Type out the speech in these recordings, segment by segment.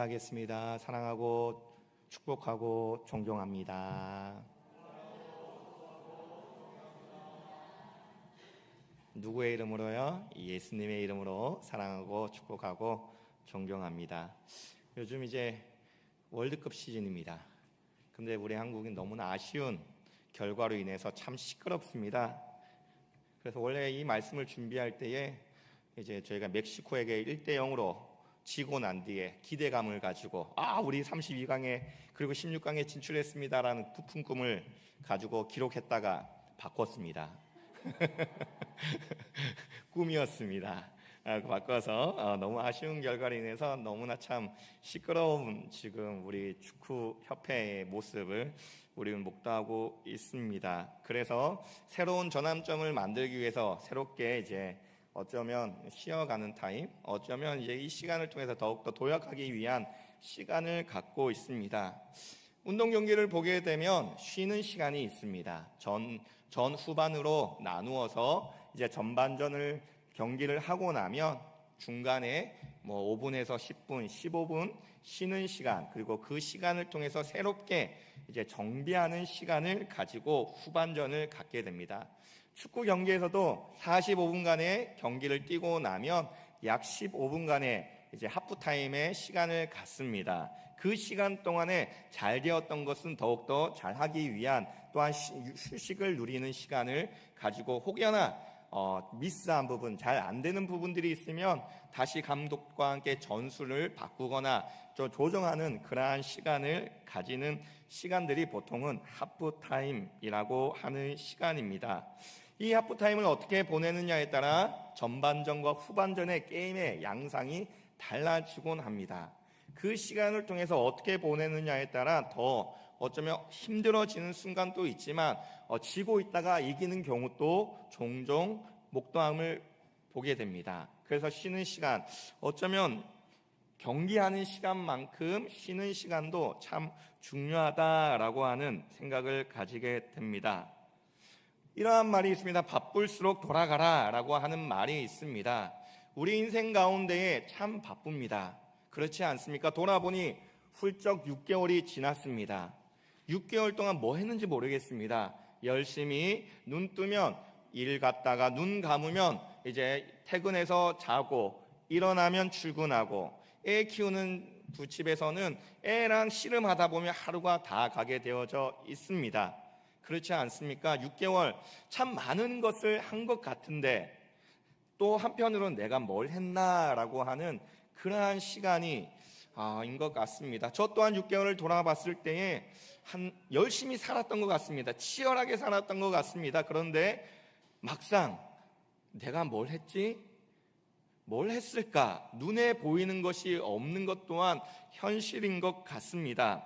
인사하겠습니다. 사랑하고 축복하고 존경합니다. 누구의 이름으로요? 예수님의 이름으로 사랑하고 축복하고 존경합니다. 요즘 이제 월드컵 시즌입니다. 근데 우리 한국은 너무나 아쉬운 결과로 인해서 참 시끄럽습니다. 그래서 원래 이 말씀을 준비할 때에 이제 저희가 멕시코에게 1대0으로 지고 난 뒤에 기대감을 가지고 우리 32강에 그리고 16강에 진출했습니다라는 부푼 꿈을 가지고 기록했다가 바꿨습니다. 꿈이었습니다. 바꿔서 너무 아쉬운 결과로 인해서 너무나 참 시끄러운 지금 우리 축구협회의 모습을 우리는 목도하고 있습니다. 그래서 새로운 전환점을 만들기 위해서 새롭게 이제 어쩌면 쉬어가는 타임, 어쩌면 이제 이 시간을 통해서 더욱더 도약하기 위한 시간을 갖고 있습니다. 운동 경기를 보게 되면 쉬는 시간이 있습니다. 전 후반으로 나누어서 이제 전반전을 경기를 하고 나면 중간에 5분에서 10분, 15분 쉬는 시간, 그리고 그 시간을 통해서 새롭게 이제 정비하는 시간을 가지고 후반전을 갖게 됩니다. 축구 경기에서도 45분간의 경기를 뛰고 나면 약 15분간의 이제 하프타임의 시간을 갖습니다. 그 시간 동안에 잘 되었던 것은 더욱더 잘하기 위한 또한 휴식을 누리는 시간을 가지고 혹여나 미스한 부분, 잘 안 되는 부분들이 있으면 다시 감독과 함께 전술을 바꾸거나 조정하는 그러한 시간을 가지는 시간들이 보통은 하프타임이라고 하는 시간입니다. 이 하프타임을 어떻게 보내느냐에 따라 전반전과 후반전의 게임의 양상이 달라지곤 합니다. 그 시간을 통해서 어떻게 보내느냐에 따라 더 어쩌면 힘들어지는 순간도 있지만 지고 있다가 이기는 경우도 종종 목도함을 보게 됩니다. 그래서 쉬는 시간, 어쩌면 경기하는 시간만큼 쉬는 시간도 참 중요하다라고 하는 생각을 가지게 됩니다. 이러한 말이 있습니다. 바쁠수록 돌아가라 라고 하는 말이 있습니다. 우리 인생 가운데에 참 바쁩니다. 그렇지 않습니까? 돌아보니 훌쩍 6개월이 지났습니다. 6개월 동안 뭐 했는지 모르겠습니다. 열심히 눈 뜨면 일 갔다가 눈 감으면 이제 퇴근해서 자고 일어나면 출근하고 애 키우는 부집에서는 애랑 씨름하다 보면 하루가 다 가게 되어져 있습니다. 그렇지 않습니까? 6개월 참 많은 것을 한 것 같은데 또 한편으로는 내가 뭘 했나라고 하는 그러한 시간이 인 것 같습니다. 저 또한 6개월을 돌아봤을 때에 열심히 살았던 것 같습니다. 치열하게 살았던 것 같습니다. 그런데 막상 내가 뭘 했지? 뭘 했을까? 눈에 보이는 것이 없는 것 또한 현실인 것 같습니다.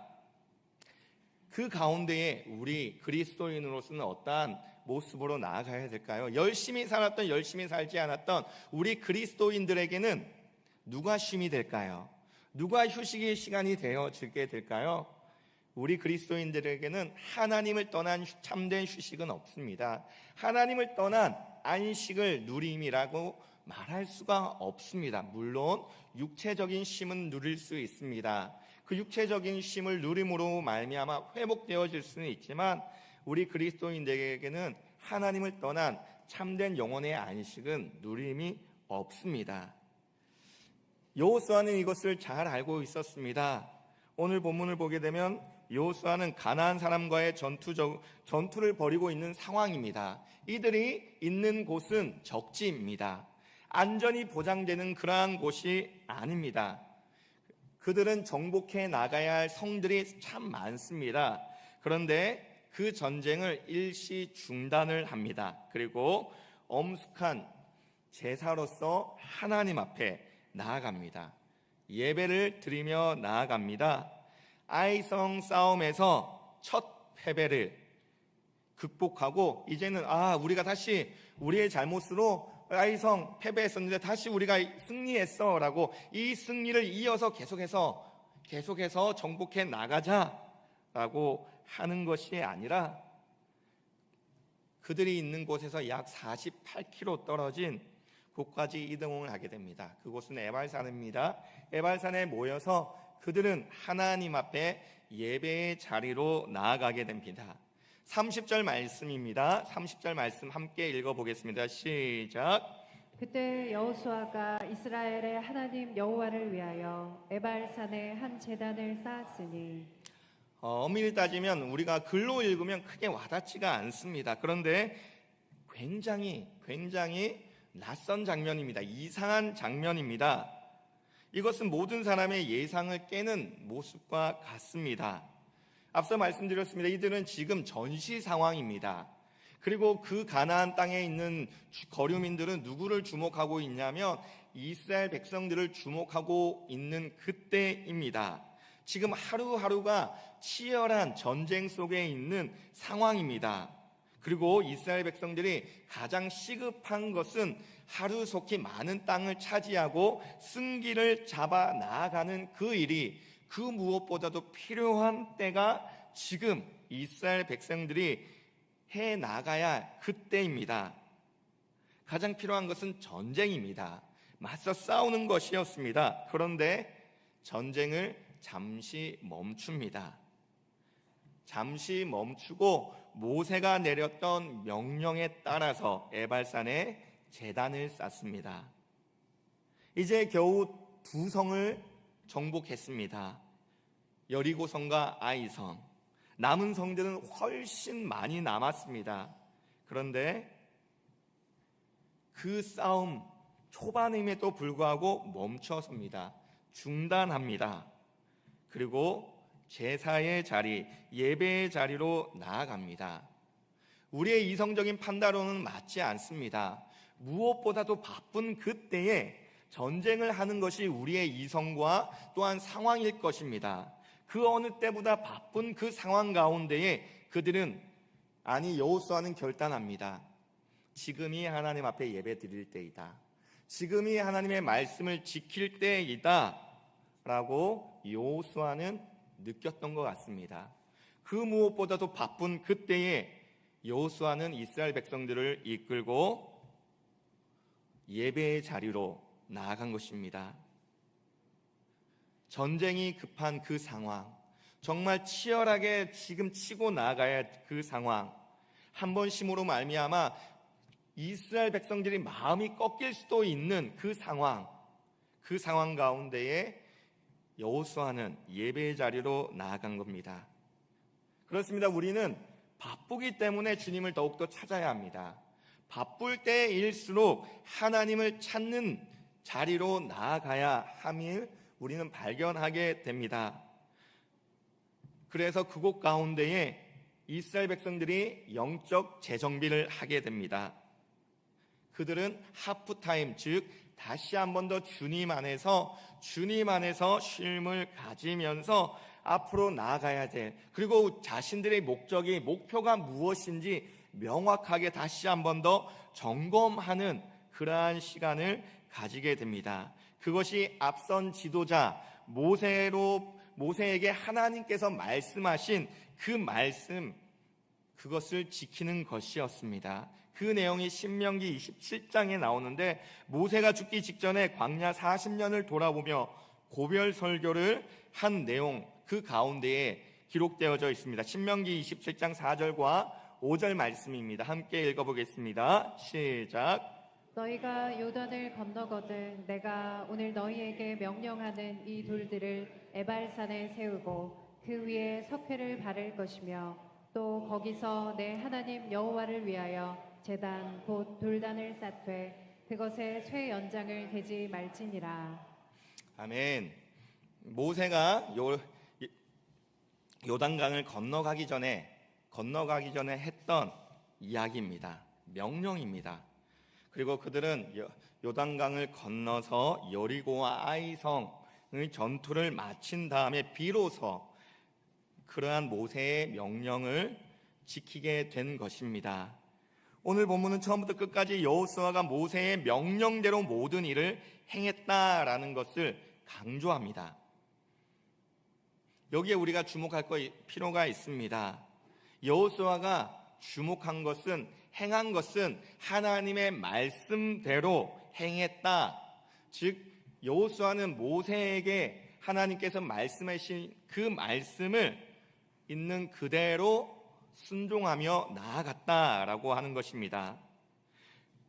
그 가운데에 우리 그리스도인으로서는 어떠한 모습으로 나아가야 될까요? 열심히 살았던, 열심히 살지 않았던 우리 그리스도인들에게는 누가 쉼이 될까요? 누가 휴식의 시간이 되어지게 될까요? 우리 그리스도인들에게는 하나님을 떠난 참된 휴식은 없습니다. 하나님을 떠난 안식을 누림이라고 말할 수가 없습니다. 물론 육체적인 쉼은 누릴 수 있습니다. 그 육체적인 쉼을 누림으로 말미암아 회복되어질 수는 있지만 우리 그리스도인들에게는 하나님을 떠난 참된 영혼의 안식은 누림이 없습니다. 여호수아는 이것을 잘 알고 있었습니다. 오늘 본문을 보게 되면 여호수아는 가나안 사람과의 전투를 벌이고 있는 상황입니다. 이들이 있는 곳은 적지입니다. 안전이 보장되는 그러한 곳이 아닙니다. 그들은 정복해 나가야 할 성들이 참 많습니다. 그런데 그 전쟁을 일시 중단을 합니다. 그리고 엄숙한 제사로서 하나님 앞에 나아갑니다. 예배를 드리며 나아갑니다. 아이성 싸움에서 첫 패배를 극복하고 이제는 우리가 다시 우리의 잘못으로 아이성 패배했었는데 다시 우리가 승리했어 라고 이 승리를 이어서 계속해서 정복해 나가자라고 하는 것이 아니라 그들이 있는 곳에서 약 48km 떨어진 곳까지 이동을 하게 됩니다. 그곳은 에발산입니다. 에발산에 모여서 그들은 하나님 앞에 예배의 자리로 나아가게 됩니다. 30절 말씀입니다. 30절 말씀 함께 읽어보겠습니다. 시작. 그때 여호수아가 이스라엘의 하나님 여호와를 위하여 에발산에 한 제단을 쌓았으니. 엄밀히 따지면 우리가 글로 읽으면 크게 와닿지가 않습니다. 그런데 굉장히 낯선 장면입니다. 이상한 장면입니다. 이것은 모든 사람의 예상을 깨는 모습과 같습니다. 앞서 말씀드렸습니다. 이들은 지금 전시 상황입니다. 그리고 그 가나안 땅에 있는 거류민들은 누구를 주목하고 있냐면 이스라엘 백성들을 주목하고 있는 그때입니다. 지금 하루하루가 치열한 전쟁 속에 있는 상황입니다. 그리고 이스라엘 백성들이 가장 시급한 것은 하루속히 많은 땅을 차지하고 승기를 잡아 나아가는 그 일이 그 무엇보다도 필요한 때가 지금 이스라엘 백성들이 해 나가야 할 그때입니다. 가장 필요한 것은 전쟁입니다. 맞서 싸우는 것이었습니다. 그런데 전쟁을 잠시 멈춥니다. 잠시 멈추고 모세가 내렸던 명령에 따라서 에발산에 제단을 쌓습니다. 이제 겨우 두 성을 정복했습니다. 여리고성과 아이성. 남은 성들은 훨씬 많이 남았습니다. 그런데 그 싸움 초반임에도 불구하고 멈춰섭니다. 중단합니다. 그리고 제사의 자리, 예배의 자리로 나아갑니다. 우리의 이성적인 판단으로는 맞지 않습니다. 무엇보다도 바쁜 그때에 전쟁을 하는 것이 우리의 이성과 또한 상황일 것입니다. 그 어느 때보다 바쁜 그 상황 가운데에 그들은 여호수아는 결단합니다. 지금이 하나님 앞에 예배 드릴 때이다. 지금이 하나님의 말씀을 지킬 때이다 라고 여호수아는 느꼈던 것 같습니다. 그 무엇보다도 바쁜 그때에 여호수아는 이스라엘 백성들을 이끌고 예배의 자리로 나아간 것입니다. 전쟁이 급한 그 상황, 정말 치열하게 지금 치고 나아가야 할 그 상황, 한 번 심으로 말미암아 이스라엘 백성들이 마음이 꺾일 수도 있는 그 상황 가운데에 여호수아는 예배의 자리로 나아간 겁니다. 그렇습니다. 우리는 바쁘기 때문에 주님을 더욱더 찾아야 합니다. 바쁠 때일수록 하나님을 찾는 자리로 나아가야 함을 우리는 발견하게 됩니다. 그래서 그곳 가운데에 이스라엘 백성들이 영적 재정비를 하게 됩니다. 그들은 하프타임, 즉 다시 한 번 더 주님 안에서 쉼을 가지면서 앞으로 나아가야 될, 그리고 자신들의 목표가 무엇인지 명확하게 다시 한 번 더 점검하는 그러한 시간을 가지게 됩니다. 그것이 앞선 지도자 모세에게 하나님께서 말씀하신 그 말씀, 그것을 지키는 것이었습니다. 그 내용이 신명기 27장에 나오는데 모세가 죽기 직전에 광야 40년을 돌아보며 고별 설교를 한 내용, 그 가운데에 기록되어져 있습니다. 신명기 27장 4절과 5절 말씀입니다. 함께 읽어보겠습니다. 시작. 너희가 요단을 건너거든 내가 오늘 너희에게 명령하는 이 돌들을 에발산에 세우고 그 위에 석회를 바를 것이며 또 거기서 내 하나님 여호와를 위하여 제단 곧 돌단을 쌓되 그것에 쇠 연장을 대지 말지니라. 아멘. 모세가 요단강을 건너가기 전에 했던 이야기입니다. 명령입니다. 그리고 그들은 요단강을 건너서 여리고와 아이성의 전투를 마친 다음에 비로소 그러한 모세의 명령을 지키게 된 것입니다. 오늘 본문은 처음부터 끝까지 여호수아가 모세의 명령대로 모든 일을 행했다라는 것을 강조합니다. 여기에 우리가 주목할 필요가 있습니다. 여호수아가 주목한 것은, 행한 것은 하나님의 말씀대로 행했다. 즉 여호수아는 모세에게 하나님께서 말씀하신 그 말씀을 있는 그대로 순종하며 나아갔다라고 하는 것입니다.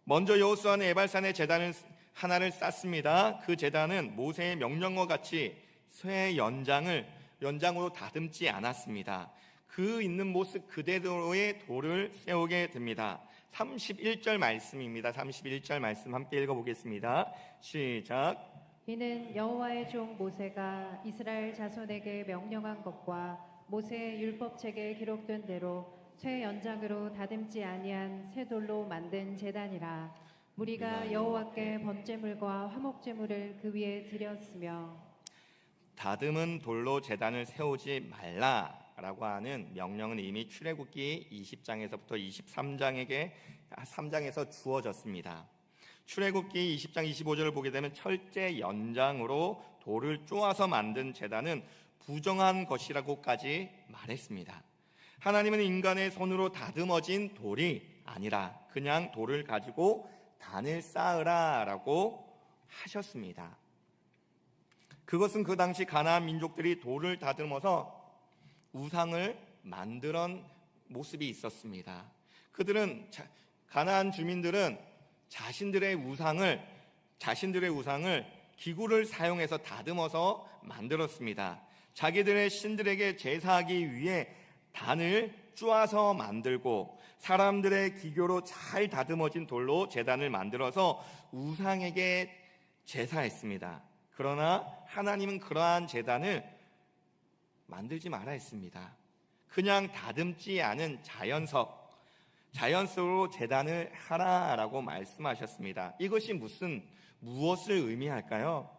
먼저 여호수아는 에발산의 제단을 하나를 쌓습니다. 그 제단은 모세의 명령과 같이 쇠 연장으로 다듬지 않았습니다. 그 있는 모습 그대로의 돌을 세우게 됩니다. 31절 말씀입니다. 31절 말씀 함께 읽어보겠습니다. 시작. 이는 여호와의 종 모세가 이스라엘 자손에게 명령한 것과 모세의 율법책에 기록된 대로 쇠 연장으로 다듬지 아니한 새 돌로 만든 제단이라. 무리가 여호와께 번제물과 화목제물을 그 위에 드렸으며. 다듬은 돌로 제단을 세우지 말라라고 하는 명령은 이미 출애굽기 20장에서부터 23장에서 주어졌습니다. 출애굽기 20장 25절을 보게 되면 철제 연장으로 돌을 쪼아서 만든 제단은 부정한 것이라고까지 말했습니다. 하나님은 인간의 손으로 다듬어진 돌이 아니라 그냥 돌을 가지고 단을 쌓으라라고 하셨습니다. 그것은 그 당시 가나안 민족들이 돌을 다듬어서 우상을 만드는 모습이 있었습니다. 가나안 주민들은 자신들의 우상을 기구를 사용해서 다듬어서 만들었습니다. 자기들의 신들에게 제사하기 위해 단을 쪼아서 만들고 사람들의 기교로 잘 다듬어진 돌로 제단을 만들어서 우상에게 제사했습니다. 그러나 하나님은 그러한 제단을 만들지 말아 했습니다. 그냥 다듬지 않은 자연스러로 제단을 하라라고 말씀하셨습니다. 이것이 무엇을 의미할까요?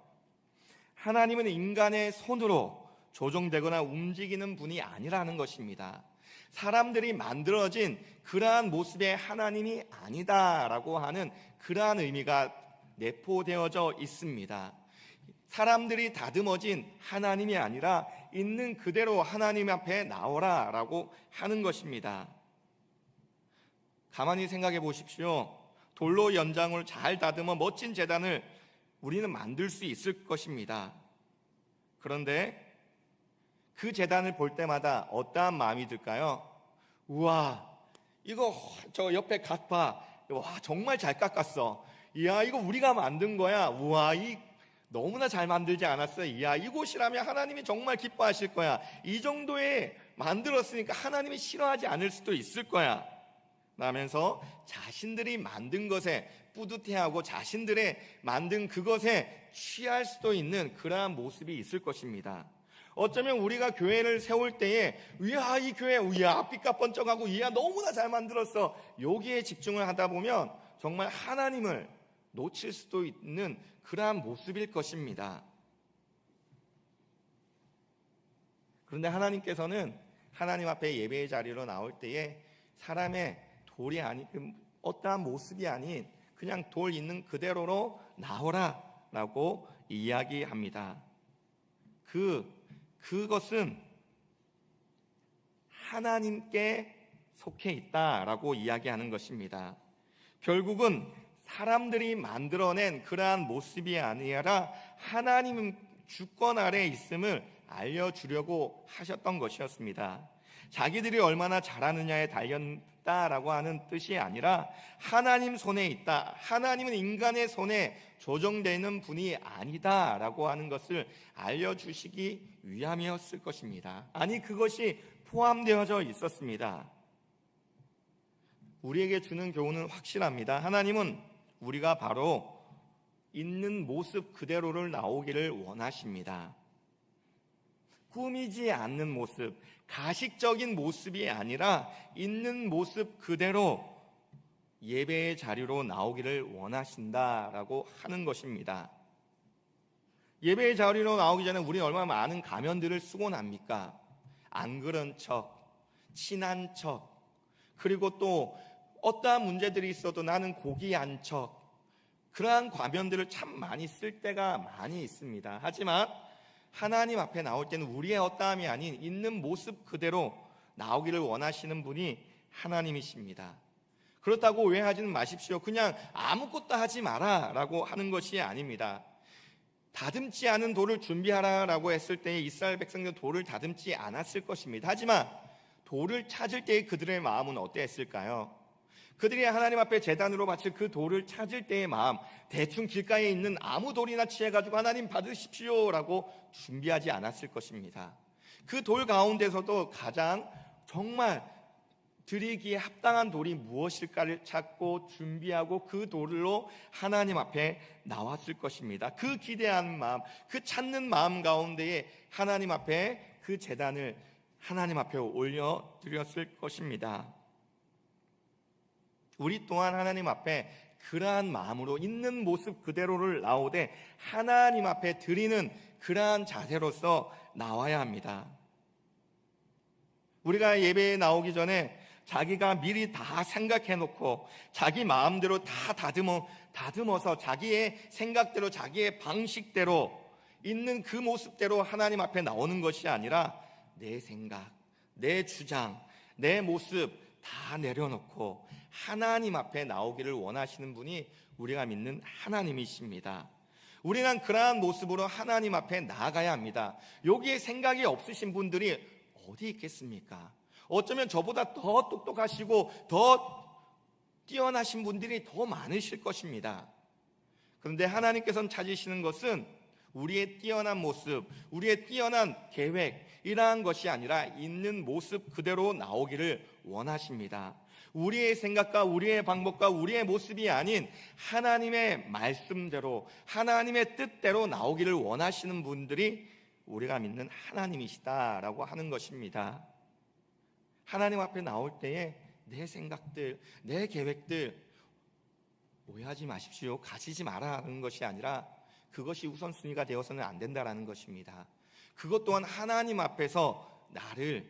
하나님은 인간의 손으로 조종되거나 움직이는 분이 아니라는 것입니다. 사람들이 만들어진 그러한 모습의 하나님이 아니다라고 하는 그러한 의미가 내포되어져 있습니다. 사람들이 다듬어진 하나님이 아니라 있는 그대로 하나님 앞에 나오라라고 하는 것입니다. 가만히 생각해 보십시오. 돌로 연장을 잘 다듬어 멋진 제단을 우리는 만들 수 있을 것입니다. 그런데 그 제단을 볼 때마다 어떠한 마음이 들까요? 우와, 이거 저 옆에 각 봐. 와, 정말 잘 깎았어. 이야, 이거 우리가 만든 거야. 우와, 너무나 잘 만들지 않았어. 이야, 이곳이라면 하나님이 정말 기뻐하실 거야. 이 정도에 만들었으니까 하나님이 싫어하지 않을 수도 있을 거야. 라면서 자신들이 만든 것에 뿌듯해하고 자신들의 만든 그것에 취할 수도 있는 그러한 모습이 있을 것입니다. 어쩌면 우리가 교회를 세울 때에 이야, 이 교회 빛깔 번쩍하고 이야, 너무나 잘 만들었어. 여기에 집중을 하다 보면 정말 하나님을 놓칠 수도 있는 그러한 모습일 것입니다. 그런데 하나님께서는 하나님 앞에 예배의 자리로 나올 때에 사람의 돌이 아닌 어떠한 모습이 아닌 그냥 돌 있는 그대로로 나오라라고 이야기합니다. 그것은 하나님께 속해 있다라고 이야기하는 것입니다. 결국은 사람들이 만들어낸 그러한 모습이 아니라 하나님 주권 아래에 있음을 알려주려고 하셨던 것이었습니다. 자기들이 얼마나 잘하느냐에 달렸다라고 하는 뜻이 아니라 하나님 손에 있다, 하나님은 인간의 손에 조정되는 분이 아니다라고 하는 것을 알려주시기 위함이었을 것입니다. 아니, 그것이 포함되어져 있었습니다. 우리에게 주는 교훈은 확실합니다. 하나님은 우리가 바로 있는 모습 그대로를 나오기를 원하십니다. 꾸미지 않는 모습, 가식적인 모습이 아니라 있는 모습 그대로 예배의 자리로 나오기를 원하신다라고 하는 것입니다. 예배의 자리로 나오기 전에 우리는 얼마나 많은 가면들을 쓰곤 합니까? 안 그런 척, 친한 척, 그리고 또 어떠한 문제들이 있어도 나는 고귀한 척, 그러한 가면들을 참 많이 쓸 때가 많이 있습니다. 하지만 하나님 앞에 나올 때는 우리의 어떠함이 아닌 있는 모습 그대로 나오기를 원하시는 분이 하나님이십니다. 그렇다고 오해하지는 마십시오. 그냥 아무것도 하지 마라 라고 하는 것이 아닙니다. 다듬지 않은 돌을 준비하라라고 했을 때 이스라엘 백성들은 돌을 다듬지 않았을 것입니다. 하지만 돌을 찾을 때 그들의 마음은 어땠을까요? 그들이 하나님 앞에 제단으로 바칠 그 돌을 찾을 때의 마음, 대충 길가에 있는 아무 돌이나 취해가지고 하나님 받으십시오라고 준비하지 않았을 것입니다. 그 돌 가운데서도 가장 정말 드리기에 합당한 돌이 무엇일까를 찾고 준비하고 그 돌로 하나님 앞에 나왔을 것입니다. 그 기대하는 마음, 그 찾는 마음 가운데에 하나님 앞에 그 제단을 하나님 앞에 올려드렸을 것입니다. 우리 또한 하나님 앞에 그러한 마음으로 있는 모습 그대로를 나오되 하나님 앞에 드리는 그러한 자세로서 나와야 합니다. 우리가 예배에 나오기 전에 자기가 미리 다 생각해 놓고 자기 마음대로 다 다듬어서 자기의 생각대로 자기의 방식대로 있는 그 모습대로 하나님 앞에 나오는 것이 아니라 내 생각, 내 주장, 내 모습 다 내려놓고 하나님 앞에 나오기를 원하시는 분이 우리가 믿는 하나님이십니다. 우리는 그러한 모습으로 하나님 앞에 나아가야 합니다. 여기에 생각이 없으신 분들이 어디 있겠습니까? 어쩌면 저보다 더 똑똑하시고 더 뛰어나신 분들이 더 많으실 것입니다. 그런데 하나님께서는 찾으시는 것은 우리의 뛰어난 모습, 우리의 뛰어난 계획 이러한 것이 아니라 있는 모습 그대로 나오기를 원하십니다. 우리의 생각과 우리의 방법과 우리의 모습이 아닌 하나님의 말씀대로 하나님의 뜻대로 나오기를 원하시는 분들이 우리가 믿는 하나님이시다라고 하는 것입니다. 하나님 앞에 나올 때에 내 생각들, 내 계획들 오해하지 마십시오. 가지지 말아라는 것이 아니라 그것이 우선순위가 되어서는 안 된다라는 것입니다. 그것 또한 하나님 앞에서 나를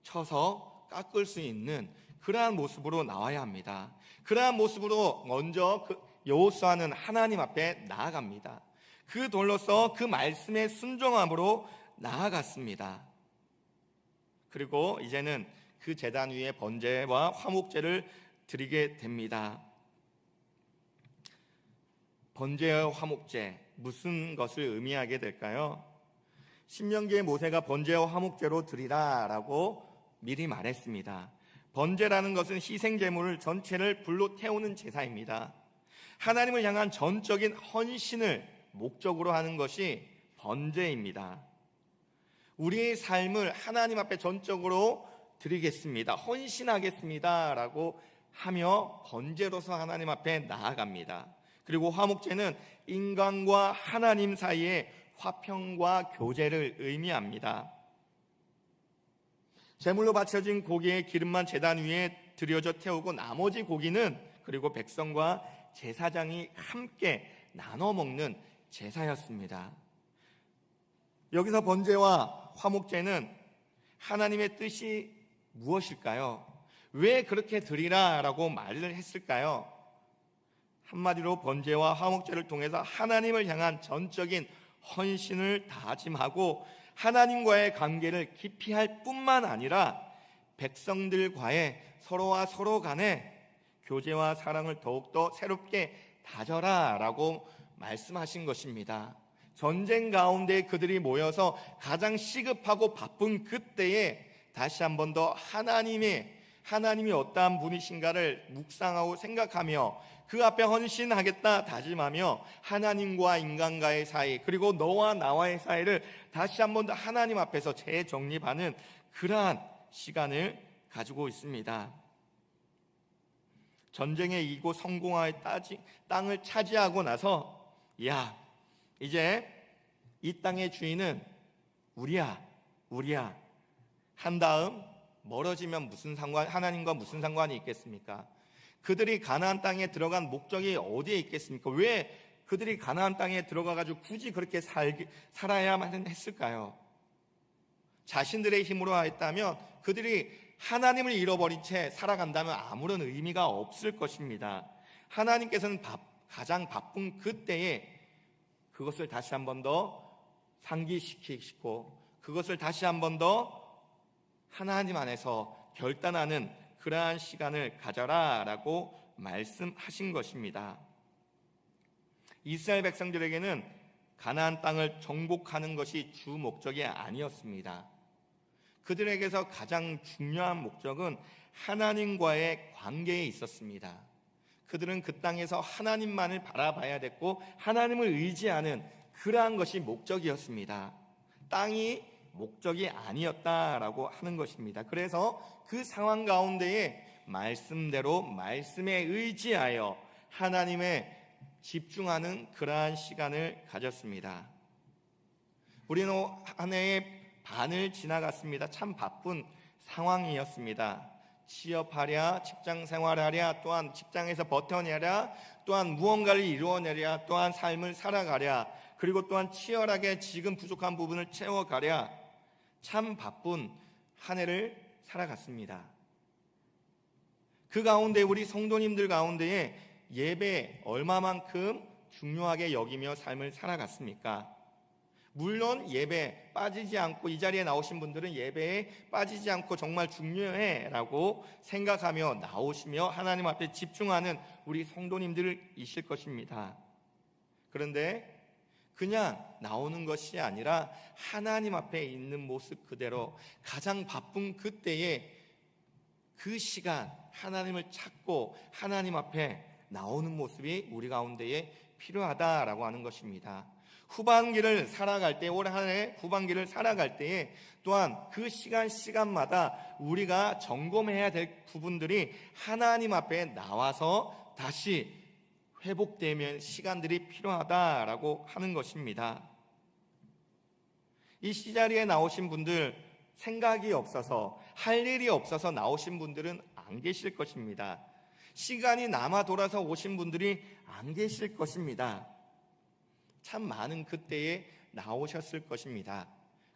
쳐서 깎을 수 있는 그러한 모습으로 나와야 합니다. 그러한 모습으로 먼저 여호수아는 하나님 앞에 나아갑니다. 그 돌로서 그 말씀의 순종함으로 나아갔습니다. 그리고 이제는 그 제단 위에 번제와 화목제를 드리게 됩니다. 번제와 화목제, 무슨 것을 의미하게 될까요? 신명기에 모세가 번제와 화목제로 드리라라고 미리 말했습니다. 번제라는 것은 희생제물 전체를 불로 태우는 제사입니다. 하나님을 향한 전적인 헌신을 목적으로 하는 것이 번제입니다. 우리의 삶을 하나님 앞에 전적으로 드리겠습니다, 헌신하겠습니다 라고 하며 번제로서 하나님 앞에 나아갑니다. 그리고 화목제는 인간과 하나님 사이의 화평과 교제를 의미합니다. 제물로 바쳐진 고기의 기름만 제단 위에 드려져 태우고 나머지 고기는 그리고 백성과 제사장이 함께 나눠 먹는 제사였습니다. 여기서 번제와 화목제는 하나님의 뜻이 무엇일까요? 왜 그렇게 드리라라고 말을 했을까요? 한마디로 번제와 화목제를 통해서 하나님을 향한 전적인 헌신을 다짐하고 하나님과의 관계를 깊이 할 뿐만 아니라 백성들과의 서로와 서로 간의 교제와 사랑을 더욱더 새롭게 다져라라고 말씀하신 것입니다. 전쟁 가운데 그들이 모여서 가장 시급하고 바쁜 그때에 다시 한 번 더 하나님이 어떠한 분이신가를 묵상하고 생각하며 그 앞에 헌신하겠다 다짐하며 하나님과 인간과의 사이 그리고 너와 나와의 사이를 다시 한 번 더 하나님 앞에서 재정립하는 그러한 시간을 가지고 있습니다. 전쟁에 이기고 성공하여 땅을 차지하고 나서 이제 이 땅의 주인은 우리야 한 다음 멀어지면 하나님과 무슨 상관이 있겠습니까? 그들이 가나안 땅에 들어간 목적이 어디에 있겠습니까? 왜 그들이 가나안 땅에 들어가가지고 굳이 그렇게 살아야만 했을까요? 자신들의 힘으로 했다면 그들이 하나님을 잃어버린 채 살아간다면 아무런 의미가 없을 것입니다. 하나님께서는 가장 바쁜 그때에 그것을 다시 한 번 더 상기시키시고 그것을 다시 한 번 더 하나님 안에서 결단하는 그러한 시간을 가져라라고 말씀하신 것입니다. 이스라엘 백성들에게는 가나안 땅을 정복하는 것이 주 목적이 아니었습니다. 그들에게서 가장 중요한 목적은 하나님과의 관계에 있었습니다. 그들은 그 땅에서 하나님만을 바라봐야 됐고 하나님을 의지하는 그러한 것이 목적이었습니다. 땅이 목적이 아니었다라고 하는 것입니다. 그래서 그 상황 가운데에 말씀대로 말씀에 의지하여 하나님의 집중하는 그러한 시간을 가졌습니다. 우리는 한 해의 반을 지나갔습니다. 참 바쁜 상황이었습니다. 취업하랴, 직장 생활하랴, 또한 직장에서 버텨내랴, 또한 무언가를 이루어내랴, 또한 삶을 살아가랴, 그리고 또한 치열하게 지금 부족한 부분을 채워가랴, 참 바쁜 한 해를 살아갔습니다. 그 가운데 우리 성도님들 가운데에 예배 얼마만큼 중요하게 여기며 삶을 살아갔습니까? 물론 예배 빠지지 않고, 이 자리에 나오신 분들은 예배에 빠지지 않고 정말 중요해라고 생각하며 나오시며 하나님 앞에 집중하는 우리 성도님들이실 것입니다. 그런데 그냥 나오는 것이 아니라 하나님 앞에 있는 모습 그대로 가장 바쁜 그때에 그 시간 하나님을 찾고 하나님 앞에 나오는 모습이 우리 가운데에 필요하다라고 하는 것입니다. 후반기를 살아갈 때, 올 한 해 후반기를 살아갈 때에 또한 그 시간마다 우리가 점검해야 될 부분들이 하나님 앞에 나와서 다시 회복되면 시간들이 필요하다라고 하는 것입니다. 이 시자리에 나오신 분들, 생각이 없어서 할 일이 없어서 나오신 분들은 안 계실 것입니다. 시간이 남아 돌아서 오신 분들이 안 계실 것입니다. 참 많은 그때에 나오셨을 것입니다.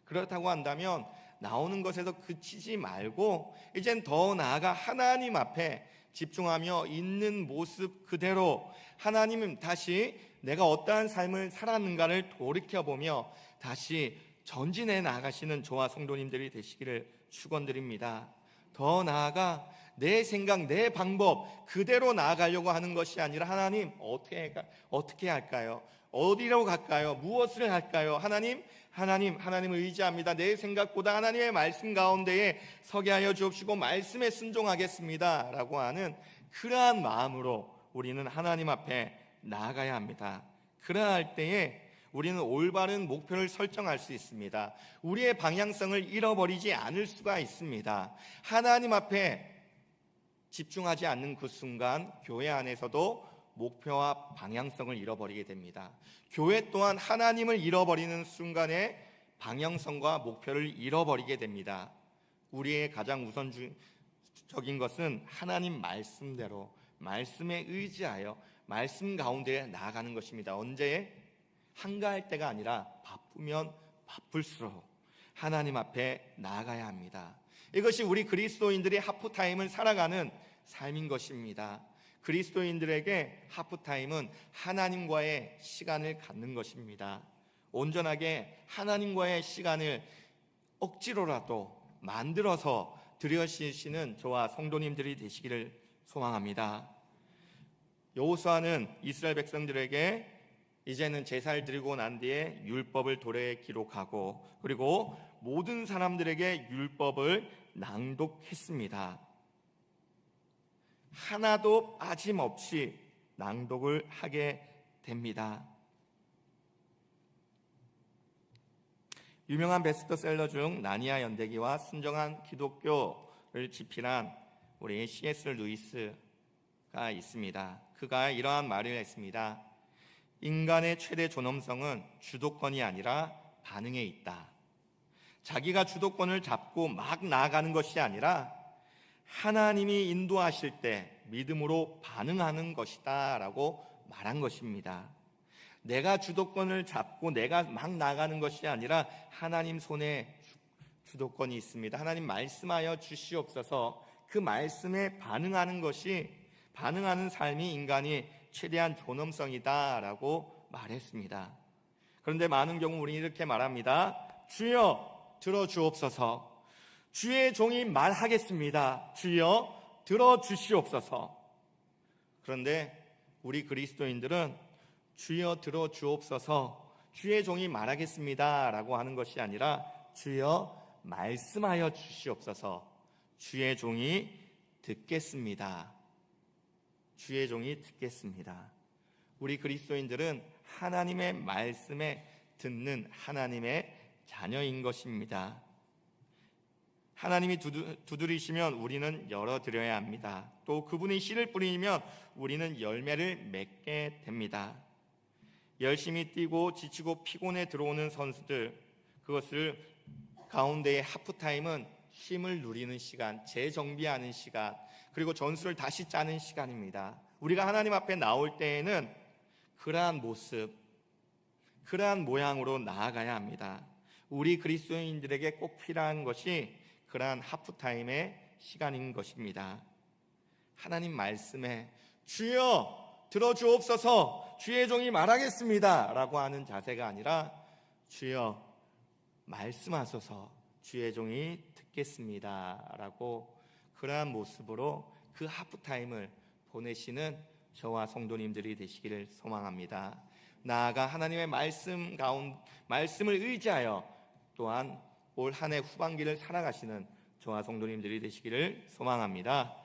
그렇다고 한다면 나오는 것에서 그치지 말고 이젠 더 나아가 하나님 앞에 집중하며 있는 모습 그대로 하나님은 다시 내가 어떠한 삶을 살았는가를 돌이켜보며 다시 전진해 나가시는 저와 성도님들이 되시기를 축원드립니다. 더 나아가 내 생각, 내 방법 그대로 나아가려고 하는 것이 아니라 하나님 어떻게 할까요? 어디로 갈까요? 무엇을 할까요? 하나님을 의지합니다. 내 생각보다 하나님의 말씀 가운데에 서게 하여 주옵시고 말씀에 순종하겠습니다 라고 하는 그러한 마음으로 우리는 하나님 앞에 나아가야 합니다. 그러할 때에 우리는 올바른 목표를 설정할 수 있습니다. 우리의 방향성을 잃어버리지 않을 수가 있습니다. 하나님 앞에 집중하지 않는 그 순간 교회 안에서도 목표와 방향성을 잃어버리게 됩니다. 교회 또한 하나님을 잃어버리는 순간에 방향성과 목표를 잃어버리게 됩니다. 우리의 가장 우선적인 것은 하나님 말씀대로 말씀에 의지하여 말씀 가운데 나아가는 것입니다. 언제? 한가할 때가 아니라 바쁘면 바쁠수록 하나님 앞에 나아가야 합니다. 이것이 우리 그리스도인들이 하프타임을 살아가는 삶인 것입니다. 그리스도인들에게 하프타임은 하나님과의 시간을 갖는 것입니다. 온전하게 하나님과의 시간을 억지로라도 만들어서 드려주시는 저와 성도님들이 되시기를 소망합니다. 여호수아는 이스라엘 백성들에게 이제는 제사를 드리고 난 뒤에 율법을 도래에 기록하고 그리고 모든 사람들에게 율법을 낭독했습니다. 하나도 빠짐없이 낭독을 하게 됩니다. 유명한 베스트셀러 중 나니아 연대기와 순정한 기독교를 집필한 우리 C.S. 루이스가 있습니다. 그가 이러한 말을 했습니다. 인간의 최대 존엄성은 주도권이 아니라 반응에 있다. 자기가 주도권을 잡고 막 나아가는 것이 아니라 하나님이 인도하실 때 믿음으로 반응하는 것이다 라고 말한 것입니다. 내가 주도권을 잡고 내가 막 나가는 것이 아니라 하나님 손에 주도권이 있습니다. 하나님 말씀하여 주시옵소서. 그 말씀에 반응하는 것이, 반응하는 삶이 인간이 최대한 존엄성이다 라고 말했습니다. 그런데 많은 경우 우리는 이렇게 말합니다. 주여 들어주옵소서. 주의 종이 말하겠습니다. 주여 들어주시옵소서. 그런데 우리 그리스도인들은 주여 들어주옵소서, 주의 종이 말하겠습니다라고 하는 것이 아니라 주여 말씀하여 주시옵소서. 주의 종이 듣겠습니다. 주의 종이 듣겠습니다. 우리 그리스도인들은 하나님의 말씀에 듣는 하나님의 자녀인 것입니다. 하나님이 두드리시면 우리는 열어드려야 합니다. 또 그분이 씨를 뿌리면 우리는 열매를 맺게 됩니다. 열심히 뛰고 지치고 피곤해 들어오는 선수들, 그것을 가운데의 하프타임은 쉼을 누리는 시간, 재정비하는 시간, 그리고 전술을 다시 짜는 시간입니다. 우리가 하나님 앞에 나올 때에는 그러한 모습, 그러한 모양으로 나아가야 합니다. 우리 그리스도인들에게 꼭 필요한 것이 그러한 하프타임의 시간인 것입니다. 하나님 말씀에 주여 들어주옵소서, 주의 종이 말하겠습니다 라고 하는 자세가 아니라 주여 말씀하소서, 주의 종이 듣겠습니다 라고 그러한 모습으로 그 하프타임을 보내시는 저와 성도님들이 되시기를 소망합니다. 나아가 하나님의 말씀을 의지하여 또한 올 한 해 후반기를 살아가시는 저와 성도님들이 되시기를 소망합니다.